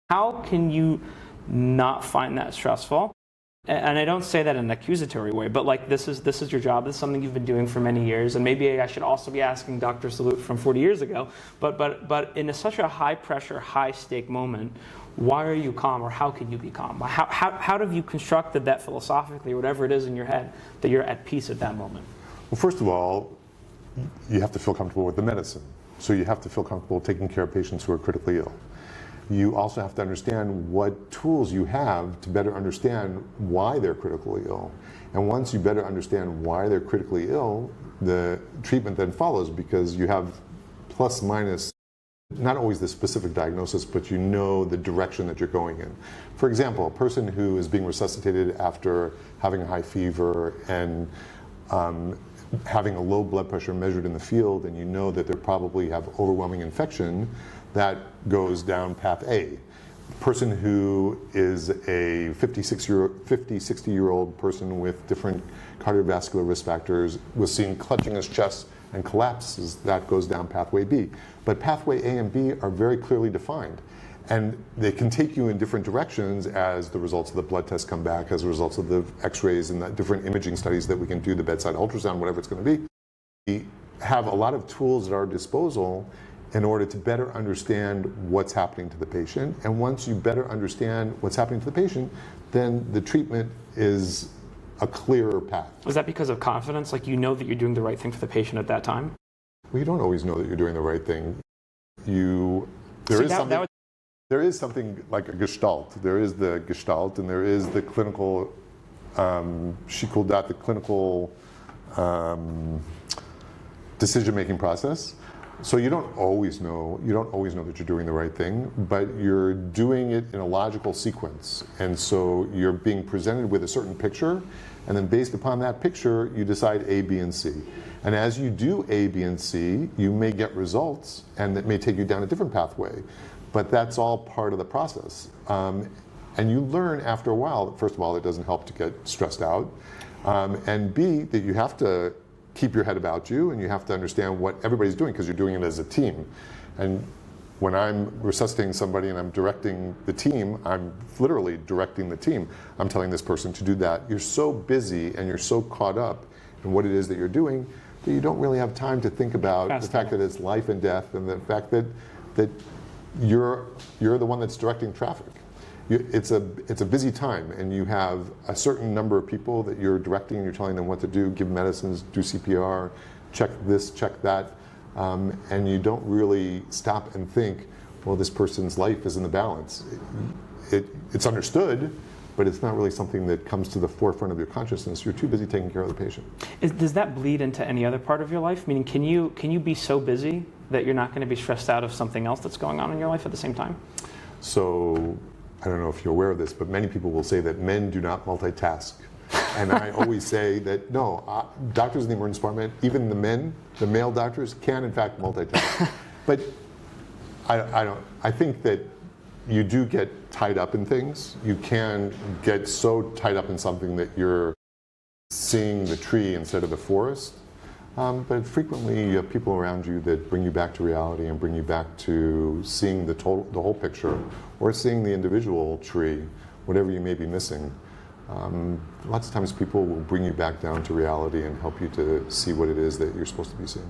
How can you not find that stressful? And I don't say that in an accusatory way, but like this is your job. This is something you've been doing for many years, and maybe I should also be asking Dr. Zalut from 40 years ago. But in such a high pressure, high stake moment, why are you calm, or how can you be calm? How have you constructed that philosophically, or whatever it is in your head, that you're at peace at that moment? Well, first of all, you have to feel comfortable with the medicine. So you have to feel comfortable taking care of patients who are critically ill. You also have to understand what tools you have to better understand why they're critically ill. And once you better understand why they're critically ill, the treatment then follows, because you have plus minus, not always the specific diagnosis, but you know the direction that you're going in. For example, a person who is being resuscitated after having a high fever and having a low blood pressure measured in the field, and you know that they probably have overwhelming infection, that goes down path A. The person who is a 50, 60-year-old person with different cardiovascular risk factors was seen clutching his chest and collapses, that goes down pathway B. But pathway A and B are very clearly defined. And they can take you in different directions as the results of the blood tests come back, as the results of the x-rays and the different imaging studies that we can do, the bedside ultrasound, whatever it's going to be. We have a lot of tools at our disposal in order to better understand what's happening to the patient. And once you better understand what's happening to the patient, then the treatment is a clearer path. Is that because of confidence? Like, you know that you're doing the right thing for the patient at that time? Well, you don't always know that you're doing the right thing. There is something like a gestalt. There is the gestalt, and there is the clinical, she called that the clinical decision-making process. So you don't always know that you're doing the right thing, but you're doing it in a logical sequence. And so you're being presented with a certain picture, and then based upon that picture, you decide A, B, and C. And as you do A, B, and C, you may get results, and that may take you down a different pathway. But that's all part of the process. And you learn after a while, first of all, it doesn't help to get stressed out. And B, that you have to keep your head about you, and you have to understand what everybody's doing, because you're doing it as a team. And when I'm resuscitating somebody and I'm directing the team, I'm literally directing the team. I'm telling this person to do that. You're so busy and you're so caught up in what it is that you're doing that you don't really have time to think about the fact that it's life and death, and the fact that you're the one that's directing traffic. It's a busy time, and you have a certain number of people that you're directing, and you're telling them what to do, give medicines, do CPR, check this, check that, and you don't really stop and think, well, this person's life is in the balance. It's understood, but it's not really something that comes to the forefront of your consciousness. You're too busy taking care of the patient. Does that bleed into any other part of your life? Meaning, can you be so busy that you're not going to be stressed out of something else that's going on in your life at the same time? So, I don't know if you're aware of this, but many people will say that men do not multitask. And I always say that, no, doctors in the emergency department, even the male doctors, can in fact multitask. But I think that you do get tied up in things. You can get so tied up in something that you're seeing the tree instead of the forest. But frequently you have people around you that bring you back to reality and bring you back to seeing the whole picture, or seeing the individual tree, whatever you may be missing. Lots of times people will bring you back down to reality and help you to see what it is that you're supposed to be seeing.